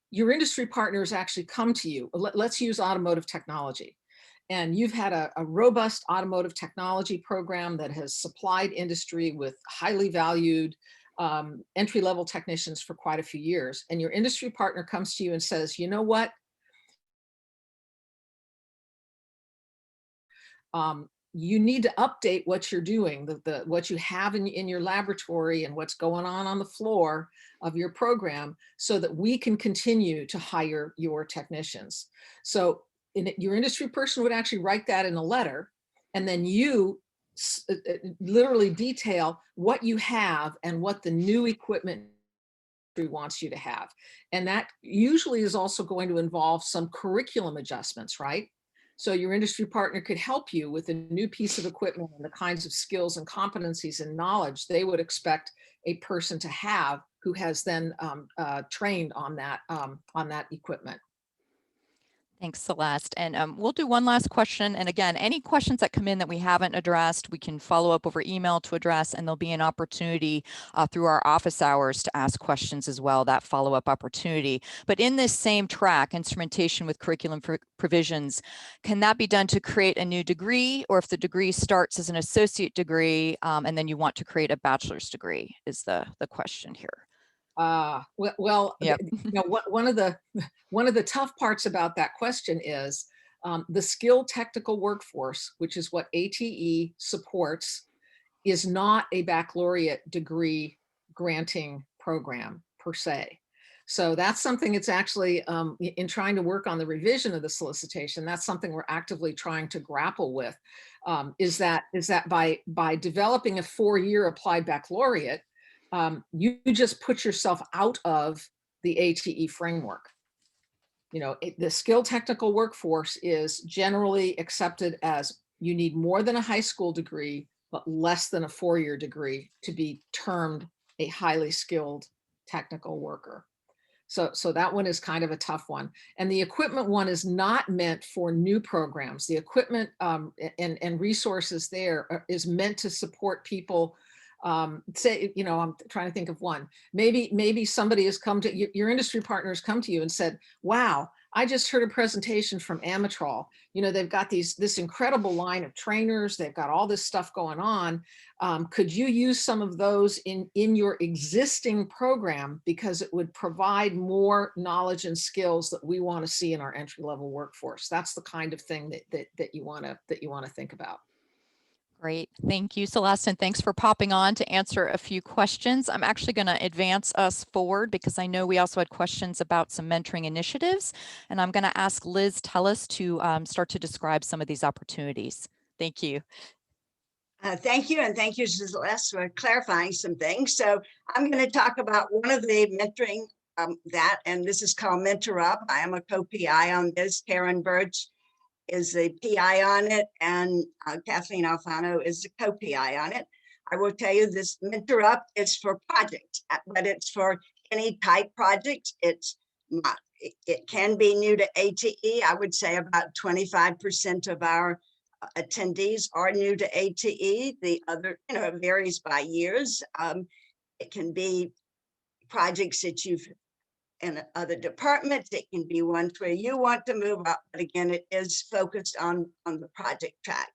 your industry partners actually come to you. Let's use automotive technology. And you've had a robust automotive technology program that has supplied industry with highly valued entry-level technicians for quite a few years. And your industry partner comes to you and says, you know what? You need to update what you're doing, what you have in your laboratory and what's going on the floor of your program so that we can continue to hire your technicians. So your industry person would actually write that in a letter, and then you literally detail what you have and what the new equipment wants you to have. And that usually is also going to involve some curriculum adjustments, right? So your industry partner could help you with a new piece of equipment and the kinds of skills and competencies and knowledge they would expect a person to have who has then trained on that equipment. Thanks, Celeste. And we'll do one last question. And again, any questions that come in that we haven't addressed, we can follow up over email to address, and there'll be an opportunity through our office hours to ask questions as well, that follow-up opportunity. But in this same track, instrumentation with curriculum provisions, can that be done to create a new degree, or if the degree starts as an associate degree and then you want to create a bachelor's degree is the question here. Well, Yep. One of the tough parts about that question is the skilled technical workforce, which is what ATE supports, is not a baccalaureate degree granting program per se. So that's something that's actually in trying to work on the revision of the solicitation, that's something we're actively trying to grapple with, is that by developing a 4-year applied baccalaureate, you just put yourself out of the ATE framework. The skilled technical workforce is generally accepted as you need more than a high school degree, but less than a 4-year degree to be termed a highly skilled technical worker. So that one is kind of a tough one. And the equipment one is not meant for new programs. The equipment and resources there is meant to support people. Say, I'm trying to think of one. Maybe somebody has come to your industry partner has come to you and said, wow, I just heard a presentation from Amatrol. They've got this incredible line of trainers. They've got all this stuff going on. Could you use some of those in your existing program, because it would provide more knowledge and skills that we want to see in our entry-level workforce? That's the kind of thing that you want to think about. Great. Thank you, Celeste, and thanks for popping on to answer a few questions. I'm actually going to advance us forward because I know we also had questions about some mentoring initiatives, and I'm going to ask Liz Tellis to start to describe some of these opportunities. Thank you. Thank you, and thank you, Celeste, for clarifying some things. So I'm going to talk about one of the mentoring and this is called Mentor Up. I am a co-PI on this. Karen Birch is the PI on it, and Kathleen Alfano is the co-PI on it. I will tell you this Mentor Up is for projects, but it's for any type project. It's not, it can be new to ATE. I would say about 25% of our attendees are new to ATE. The other, it varies by years. It can be projects that you've in other departments. It can be ones where you want to move up, but again, it is focused on the project track,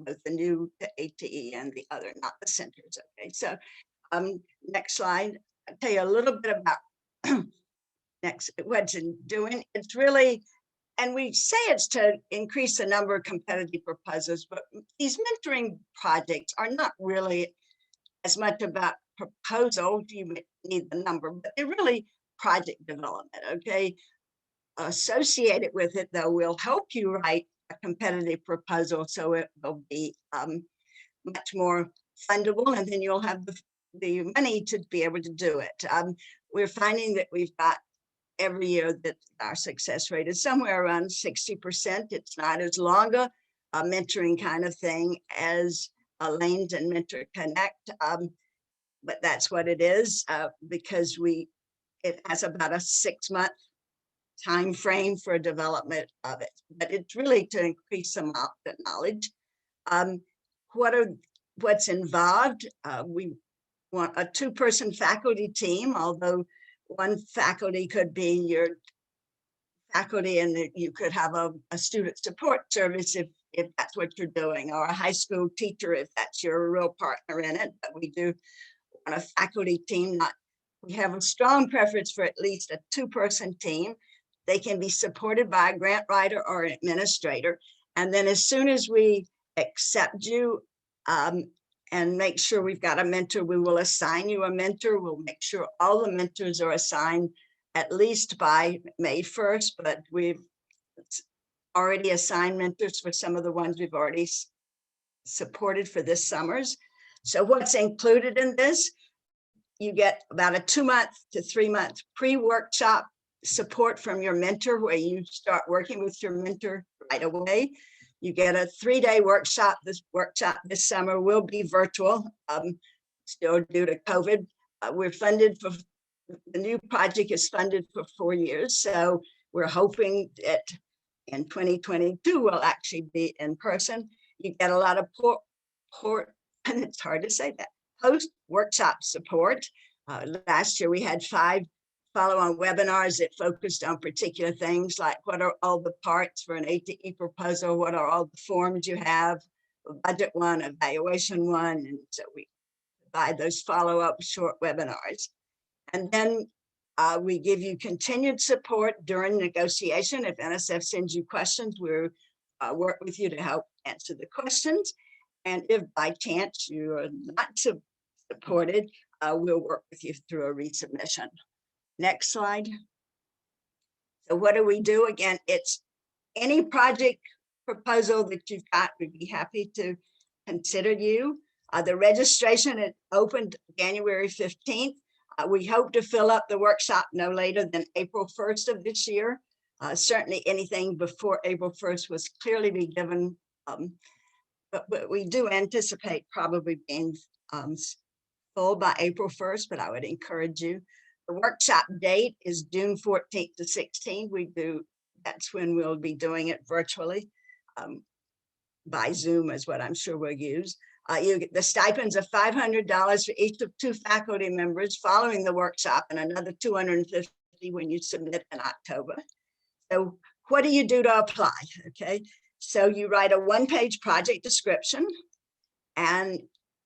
both the new to ATE and the other, not the centers. Okay, so next slide. I'll tell you a little bit about what's it doing. It's really, and we say it's to increase the number of competitive proposals, but these mentoring projects are not really as much about proposal. You need the number, but they're really project development. Okay, associated with it though will help you write a competitive proposal, so it will be much more fundable, and then you'll have the money to be able to do it. We're finding that we've got every year that our success rate is somewhere around 60%. It's not as long a mentoring kind of thing as Lanes and Mentor Connect, but that's what it is, because it has about a 6-month time frame for development of it, but it's really to increase some of the knowledge. What's involved? We want a 2-person faculty team, although one faculty could be your faculty, and you could have a student support service if that's what you're doing, or a high school teacher if that's your real partner in it. But we do want a faculty team. We have a strong preference for at least a 2-person team. They can be supported by a grant writer or an administrator. And then as soon as we accept you and make sure we've got a mentor, we will assign you a mentor. We'll make sure all the mentors are assigned at least by May 1st, but we've already assigned mentors for some of the ones we've already supported for this summer's. So what's included in this? You get about a 2-month to 3-month pre-workshop support from your mentor, where you start working with your mentor right away. You get a 3-day workshop. This workshop this summer will be virtual, still due to COVID. We're funded for, the new project is funded for 4 years. So we're hoping that in 2022 will actually be in person. You get a lot of and it's hard to say that, post-workshop support. Last year we had 5 follow-on webinars that focused on particular things like what are all the parts for an ATE proposal, what are all the forms you have, a budget one, evaluation one, and so we provide those follow-up short webinars. And then we give you continued support during negotiation. If NSF sends you questions, we'll work with you to help answer the questions. And if by chance you are not supported, we'll work with you through a resubmission. Next slide. So what do we do? Again, it's any project proposal that you've got, we'd be happy to consider you. The registration is opened January 15th. We hope to fill up the workshop no later than April 1st of this year. Certainly anything before April 1st was clearly be given, but we do anticipate probably being full by April 1st, but I would encourage you. The workshop date is June 14th to 16th. That's when we'll be doing it virtually. By Zoom is what I'm sure we'll use. You get the stipends of $500 for each of 2 faculty members following the workshop, and another $250 when you submit in October. So what do you do to apply? Okay, so you write a 1-page project description and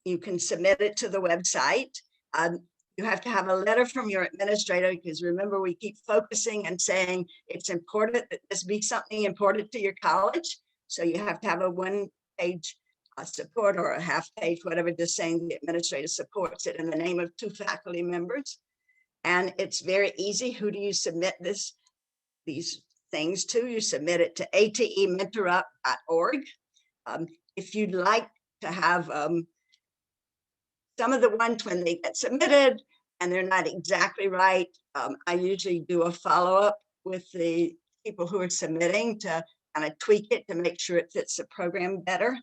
you can submit it to the website. You have to have a letter from your administrator, because remember, we keep focusing and saying it's important that this be something important to your college. So you have to have a 1-page support, or a 1/2 page, whatever, just saying the administrator supports it in the name of 2 faculty members. And it's very easy. Who do you submit these things to? You submit it to atementorup.org. If you'd like to have some of the ones when they get submitted and they're not exactly right, I usually do a follow-up with the people who are submitting to kind of tweak it to make sure it fits the program better.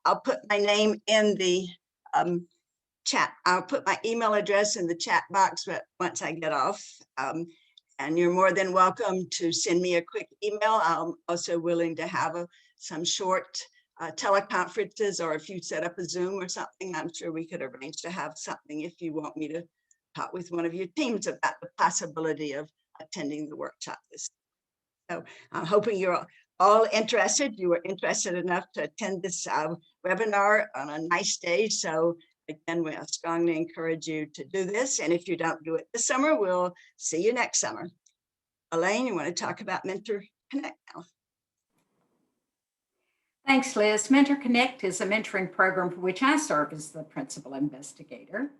I'll put my name in the chat. I'll put my email address in the chat box, but once I get off, and you're more than welcome to send me a quick email. I'm also willing to have some short teleconferences, or if you set up a Zoom or something, I'm sure we could arrange to have something if you want me to talk with one of your teams about the possibility of attending the workshop this. So I'm hoping you're all interested. You were interested enough to attend this webinar on a nice day. So again, we strongly encourage you to do this. And if you don't do it this summer, we'll see you next summer. Elaine, you want to talk about Mentor Connect now? Thanks, Liz. Mentor Connect is a mentoring program for which I serve as the principal investigator.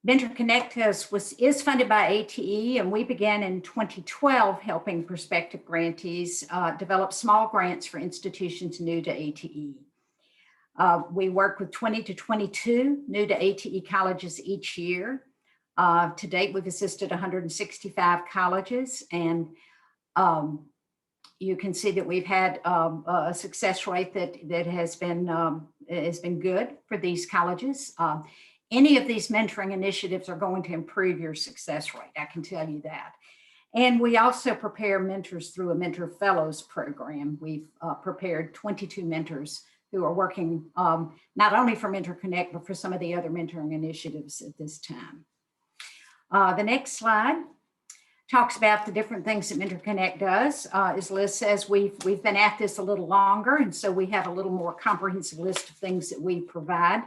Mentor Connect is funded by ATE, and we began in 2012 helping prospective grantees develop small grants for institutions new to ATE. We work with 20 to 22 new to ATE colleges each year. To date, we've assisted 165 colleges, and you can see that we've had a success rate that has been good for these colleges. Any of these mentoring initiatives are going to improve your success rate, I can tell you that. And we also prepare mentors through a Mentor Fellows program. We've prepared 22 mentors who are working not only for Mentor Connect, but for some of the other mentoring initiatives at this time. The next slide talks about the different things that Mentor Connect does. As Liz says, we've been at this a little longer, and so we have a little more comprehensive list of things that we provide.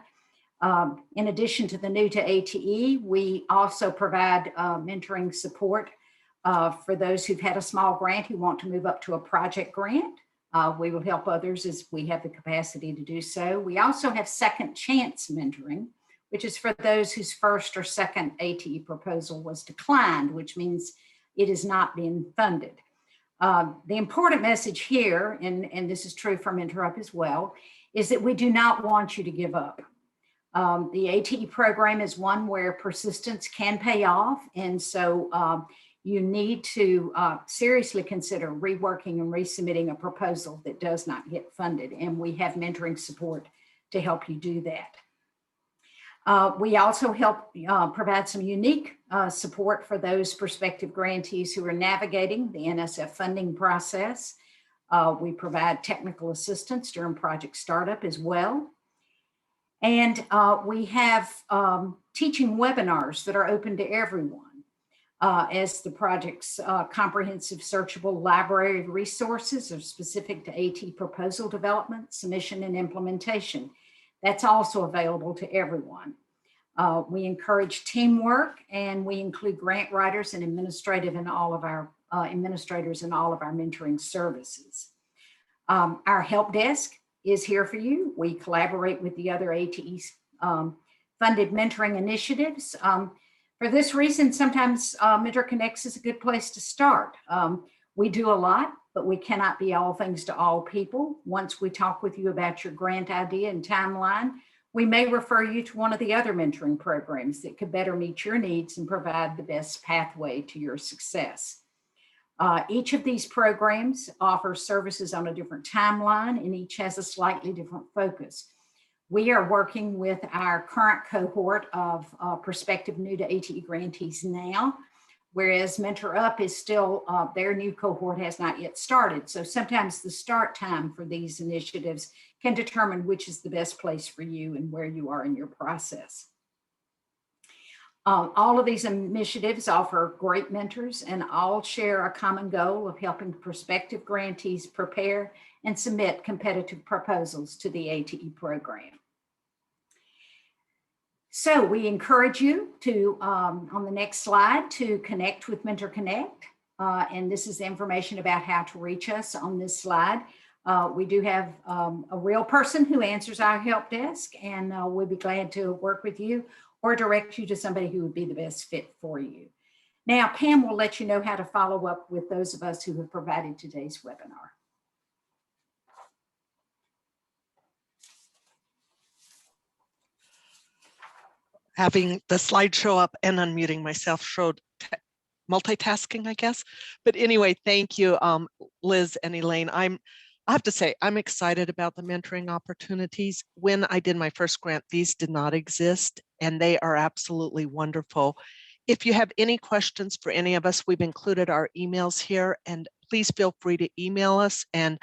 In addition to the new to ATE, we also provide mentoring support for those who've had a small grant who want to move up to a project grant. We will help others as we have the capacity to do so. We also have second chance mentoring, which is for those whose first or second ATE proposal was declined, which means it is not being funded. The important message here, and this is true for MentorUp as well, is that we do not want you to give up. The ATE program is one where persistence can pay off. And so you need to seriously consider reworking and resubmitting a proposal that does not get funded. And we have mentoring support to help you do that. We also help provide some unique support for those prospective grantees who are navigating the NSF funding process. We provide technical assistance during project startup as well. And we have teaching webinars that are open to everyone as the project's comprehensive searchable library of resources are specific to ATE proposal development, submission, and implementation. That's also available to everyone. We encourage teamwork, and we include grant writers and administrators in all of our mentoring services. Our help desk is here for you. We collaborate with the other ATE funded mentoring initiatives. For this reason, sometimes Mentor Connects is a good place to start. We do a lot, but we cannot be all things to all people. Once we talk with you about your grant idea and timeline, we may refer you to one of the other mentoring programs that could better meet your needs and provide the best pathway to your success. Each of these programs offers services on a different timeline, and each has a slightly different focus. We are working with our current cohort of prospective new to ATE grantees now, whereas Mentor Up is still, their new cohort has not yet started. So sometimes the start time for these initiatives can determine which is the best place for you and where you are in your process. All of these initiatives offer great mentors, and all share a common goal of helping prospective grantees prepare and submit competitive proposals to the ATE program. So we encourage you to, on the next slide, to connect with Mentor Connect. And this is the information about how to reach us on this slide. We do have a real person who answers our help desk, and we'll be glad to work with you or direct you to somebody who would be the best fit for you. Now, Pam will let you know how to follow up with those of us who have provided today's webinar. Having the slide show up and unmuting myself showed multitasking, I guess. But anyway, thank you, Liz and Elaine. I have to say, I'm excited about the mentoring opportunities. When I did my first grant, these did not exist, and they are absolutely wonderful. If you have any questions for any of us, we've included our emails here, and please feel free to email us. And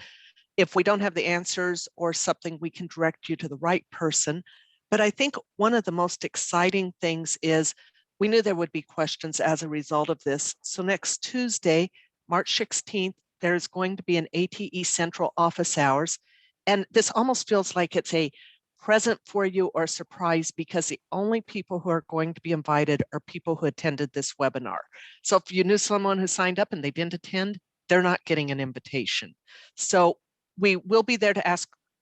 if we don't have the answers or something, we can direct you to the right person. But I think one of the most exciting things is we knew there would be questions as a result of this. So next Tuesday, March 16th, there's going to be an ATE Central office hours. And this almost feels like it's a present for you or a surprise, because the only people who are going to be invited are people who attended this webinar. So if you knew someone who signed up and they didn't attend, they're not getting an invitation. So we will be there to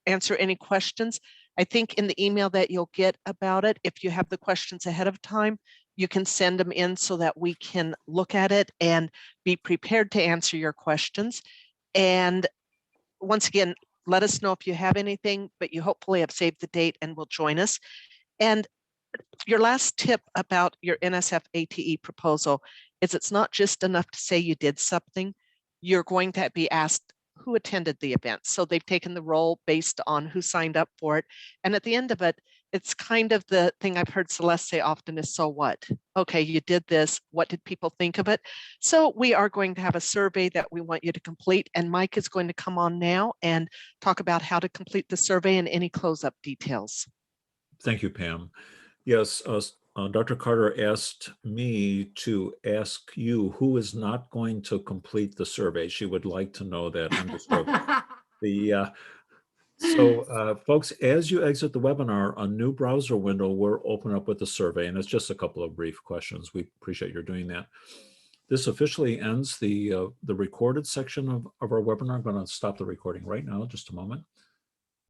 answer any questions. I think in the email that you'll get about it, if you have the questions ahead of time, you can send them in so that we can look at it and be prepared to answer your questions. And once again, let us know if you have anything, but you hopefully have saved the date and will join us. And your last tip about your NSF ATE proposal is it's not just enough to say you did something. You're going to be asked who attended the event. So they've taken the role based on who signed up for it. And at the end of it, it's kind of the thing I've heard Celeste say often is, so what? Okay, you did this. What did people think of it? So we are going to have a survey that we want you to complete. And Mike is going to come on now and talk about how to complete the survey and any close-up details. Thank you, Pam. Yes, Dr. Carter asked me to ask you who is not going to complete the survey. She would like to know that. I'm just joking. So folks, as you exit the webinar, a new browser window will open up with the survey, and it's just a couple of brief questions. We appreciate your doing that. This officially ends the recorded section of our webinar. I'm going to stop the recording right now, just a moment.